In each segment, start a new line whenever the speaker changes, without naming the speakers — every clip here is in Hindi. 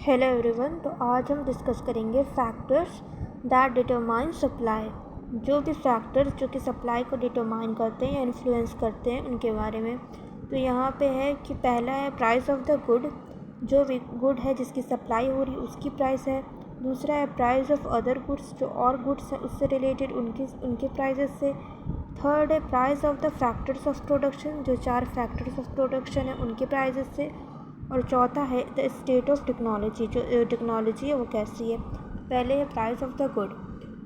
Hello everyone. तो आज हम डिस्कस करेंगे फैक्टर्स दैट डिटरमाइन सप्लाई। जो भी फैक्टर्स जो कि सप्लाई को डिटरमाइन करते हैं या इन्फ्लुएंस करते हैं उनके बारे में। तो यहाँ पे है कि पहला है प्राइस ऑफ द गुड। जो भी गुड है जिसकी सप्लाई हो रही है उसकी प्राइस है। दूसरा है प्राइस ऑफ अदर गुड्स, जो और गुड्स हैं उससे रिलेटेड उनके प्राइजेस से। थर्ड है price of the factors of production, जो 4 फैक्टर्स ऑफ प्रोडक्शन है उनके प्राइजेस से। और चौथा है द स्टेट ऑफ टेक्नोलॉजी, जो टेक्नोलॉजी है वो कैसी है। पहले है price of the good.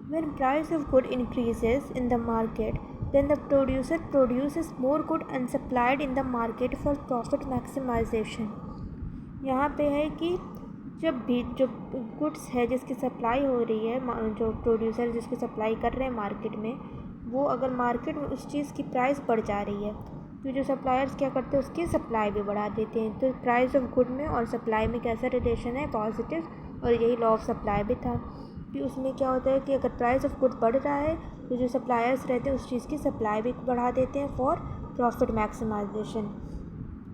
When price of good increases in the market then the producer produces more good and supplied in the market for profit maximization. यहाँ पे है कि जब भी जो गुड्स है जिसकी सप्लाई हो रही है, जो प्रोड्यूसर जिसकी सप्लाई कर रहे हैं मार्केट में, वो अगर मार्केट में उस चीज़ की प्राइस बढ़ जा रही है तो जो सप्लायर्स क्या करते हैं उसकी सप्लाई भी बढ़ा देते हैं। तो प्राइस ऑफ गुड में और सप्लाई में कैसा रिलेशन है, पॉजिटिव। और यही लॉ ऑफ सप्लाई भी था कि उसमें क्या होता है कि अगर प्राइस ऑफ गुड बढ़ रहा है तो जो सप्लायर्स रहते हैं उस चीज़ की सप्लाई भी बढ़ा देते हैं फॉर प्रॉफिट मैक्सिमाइजेशन।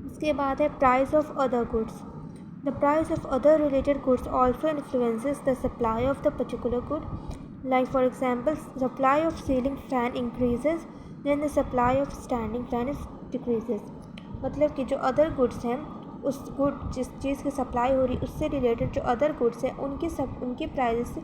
उसके बाद है price of other goods. The price of other related goods also influences the supply of the particular good. Like for example, supply of ceiling fan increases then the supply of standing fan is decreases. मतलब कि जो अदर गुड्स हैं, उस गुड जिस चीज़ की सप्लाई हो रही है उससे रिलेटेड जो अदर गुड्स हैं उनके प्राइस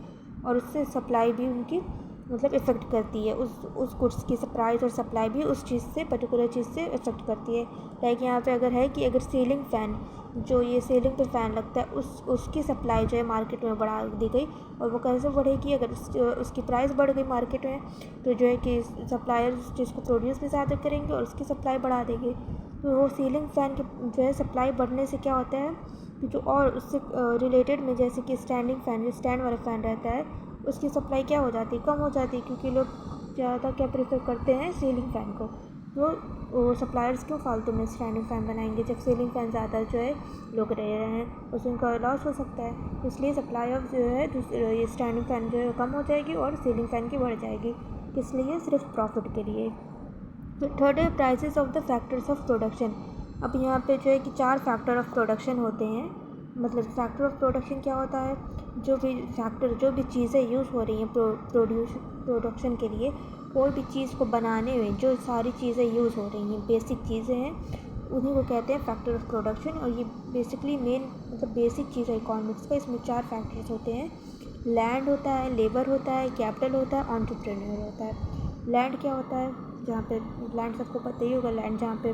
और उससे सप्लाई भी उनकी मतलब इफ़ेक्ट करती है। उस गुड्स की प्राइस और सप्लाई भी उस चीज़ से, पर्टिकुलर चीज़ से इफ़ेक्ट करती है। लाइक यहाँ पे अगर है कि अगर सीलिंग फ़ैन, जो ये सीलिंग पे फ़ैन लगता है, उसकी सप्लाई जो है मार्केट में बढ़ा दी गई। और वो कैसे बढ़ेगी, अगर उसकी प्राइस बढ़ गई मार्केट में तो जो है कि सप्लायर जिसको प्रोड्यूस भी ज़्यादा करेंगे और उसकी सप्लाई बढ़ा देंगे। तो वो सीलिंग फ़ैन की जो है सप्लाई बढ़ने से क्या होता है कि जो और उससे रिलेटेड में, जैसे कि स्टैंडिंग फ़ैन, जो स्टैंड वाला फ़ैन रहता है, उसकी सप्लाई क्या हो जाती है, कम हो जाती है। क्योंकि लोग ज़्यादा क्या प्रेफर करते हैं, सीलिंग फ़ैन को। तो वो सप्लायर्स क्यों फालतू में स्टैंडिंग फ़ैन बनाएंगे जब सीलिंग फ़ैन ज़्यादा जो है लोग रह रहे हैं, उसमें उनका लॉस हो सकता है। इसलिए सप्लाई ऑफ जो है ये स्टैंडिंग फ़ैन जो है कम हो जाएगी और सीलिंग फ़ैन की बढ़ जाएगी। किस लिए? सिर्फ प्रॉफिट के लिए। तो थर्ड है prices of the factors of production. अब यहाँ पे जो है कि 4 फैक्टर ऑफ प्रोडक्शन होते हैं। मतलब फैक्टर ऑफ प्रोडक्शन क्या होता है, जो भी चीज़ें यूज़ हो रही हैं प्रोडक्शन के लिए, कोई भी चीज़ को बनाने में जो सारी चीज़ें यूज़ हो रही हैं, बेसिक चीज़ें हैं, उन्हीं को कहते हैं फैक्टर ऑफ प्रोडक्शन। और ये बेसिकली मेन मतलब बेसिक चीज़ है इकोनॉमिक्स का। इसमें 4 फैक्टर्स होते हैं। लैंड होता है, लेबर होता है, कैपिटल होता है, एंटरप्रेन्योर होता है। लैंड क्या होता है, जहाँ पे लैंड सबको पता ही होगा, लैंड जहाँ पे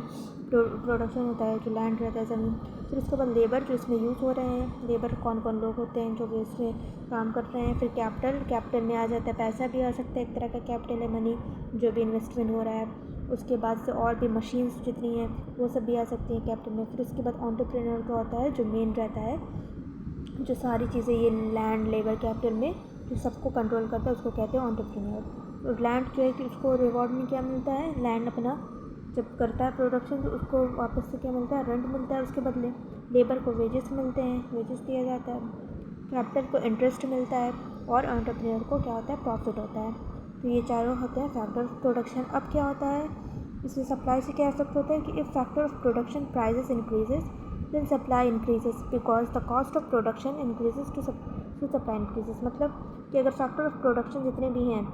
प्रोडक्शन होता है, जो लैंड रहता है ज़मीन। फिर उसके बाद लेबर, जो इसमें यूज़ हो रहे हैं, लेबर कौन कौन लोग होते हैं जो भी इसमें काम कर रहे हैं। फिर कैपिटल में आ जाता है, पैसा भी आ सकता है, एक तरह का कैपिटल है, मनी, जो भी इन्वेस्टमेंट हो रहा है। उसके बाद से और भी मशीन्स जितनी हैं वो सब भी आ सकती हैं कैपिटल में। फिर उसके बाद एंटरप्रेन्योर का होता है, जो मेन रहता है, जो सारी चीज़ें ये लैंड, लेबर, कैपिटल में जो सबको कंट्रोल करता है उसको कहते हैं एंटरप्रेन्योर। और लैंड जो है कि उसको रिवॉर्ड में क्या मिलता है, लैंड अपना जब करता है प्रोडक्शन तो उसको वापस से क्या मिलता है, रेंट मिलता है उसके बदले। लेबर को वेजेस मिलते हैं, वेजेस दिया जाता है। कैपिटल को इंटरेस्ट मिलता है और एंटरप्रेन्योर को क्या होता है, प्रॉफिट होता है। तो ये चारों होते हैं फैक्टर ऑफ प्रोडक्शन। अब क्या होता है, इससे सप्लाई से क्या इफेक्ट होता है कि if factor of production prices increases then supply increases because the cost of production increases to supply increases. मतलब कि अगर फैक्टर ऑफ प्रोडक्शन जितने भी हैं,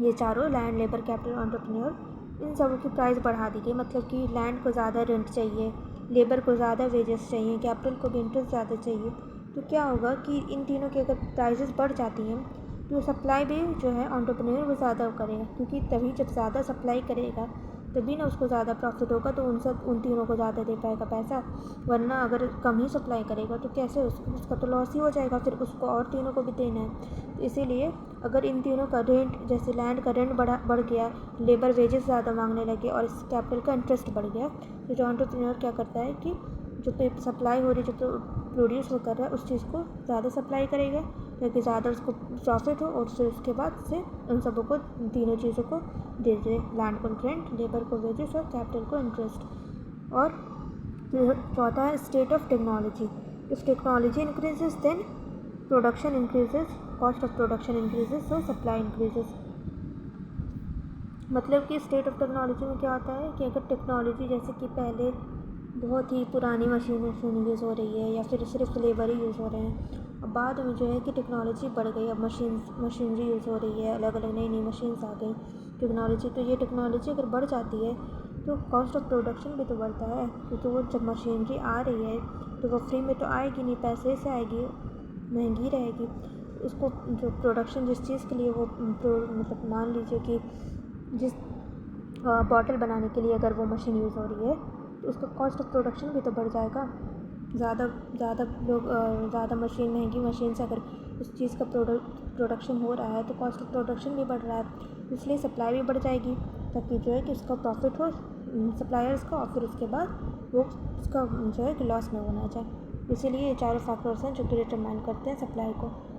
ये चारों, लैंड, लेबर, कैपिटल, एंटरप्रेन्योर, इन सबों की प्राइस बढ़ा दी गई। मतलब कि लैंड को ज़्यादा रेंट चाहिए, लेबर को ज़्यादा वेजेस चाहिए, कैपिटल को भी इंटरेस्ट ज़्यादा चाहिए। तो क्या होगा कि इन तीनों की अगर प्राइसेस बढ़ जाती हैं तो सप्लाई भी जो है एंटरप्रेन्योर वो ज़्यादा करेगा। क्योंकि तभी जब ज़्यादा सप्लाई करेगा तभी ना उसको ज़्यादा प्रॉफिट होगा, तो उन तीनों को ज़्यादा दे पाएगा पैसा। वरना अगर कम ही सप्लाई करेगा तो कैसे, उसका तो लॉस ही हो जाएगा, फिर उसको और तीनों को भी देना है। तो इसीलिए अगर इन तीनों का रेंट, जैसे लैंड का रेंट बढ़ गया, लेबर वेजेस ज़्यादा मांगने लगे और इस कैपिटल का इंटरेस्ट बढ़ गया, तो जो एंटरप्रेन्योर क्या करता है कि जो सप्लाई हो रही है, जो प्रोड्यूस वो कर रहा है, उस चीज़ को ज़्यादा सप्लाई करेगा ताकि ज़्यादा उसको प्रॉफिट हो। और फिर उसके बाद से उन सबों को, तीनों चीज़ों को दे दे, लैंड को रेंट, लेबर को वेजेस और कैपिटल को इंटरेस्ट। और चौथा है state of technology. If technology increases then production increases, cost of production increases, so supply increases. मतलब कि स्टेट ऑफ टेक्नोलॉजी में क्या होता है कि अगर टेक्नोलॉजी, जैसे कि पहले बहुत ही पुरानी मशीन यूज़ हो रही है या फिर सिर्फ लेबर ही यूज़ हो रहे हैं। अब बाद में जो है कि टेक्नोलॉजी बढ़ गई, अब मशीनरी यूज़ हो रही है, अलग अलग नई नई मशीन्स आ गई टेक्नोलॉजी। तो ये टेक्नोलॉजी अगर बढ़ जाती है तो कॉस्ट ऑफ प्रोडक्शन भी तो बढ़ता है, क्योंकि वो जब मशीनरी आ रही है तो वो फ्री में तो आएगी नहीं, पैसे से आएगी, महंगी रहेगी। उसको जो प्रोडक्शन जिस चीज़ के लिए वो मतलब मान लीजिए कि जिस बॉटल बनाने के लिए अगर वो मशीन यूज़ हो रही है तो उसका कॉस्ट ऑफ प्रोडक्शन भी तो बढ़ जाएगा। ज़्यादा ज़्यादा लोग ज़्यादा महंगी मशीन से अगर उस चीज़ का प्रोडक्शन हो रहा है तो कॉस्ट ऑफ प्रोडक्शन भी बढ़ रहा है, इसलिए सप्लाई भी बढ़ जाएगी ताकि जो है कि उसका प्रॉफिट हो सप्लायर्स का, और फिर उसके बाद वो उसका जो है कि लॉस में होना चाहिए। इसीलिए ये चारों फैक्टर्स हैं जो कि डिटरमाइन करते हैं सप्लाई को।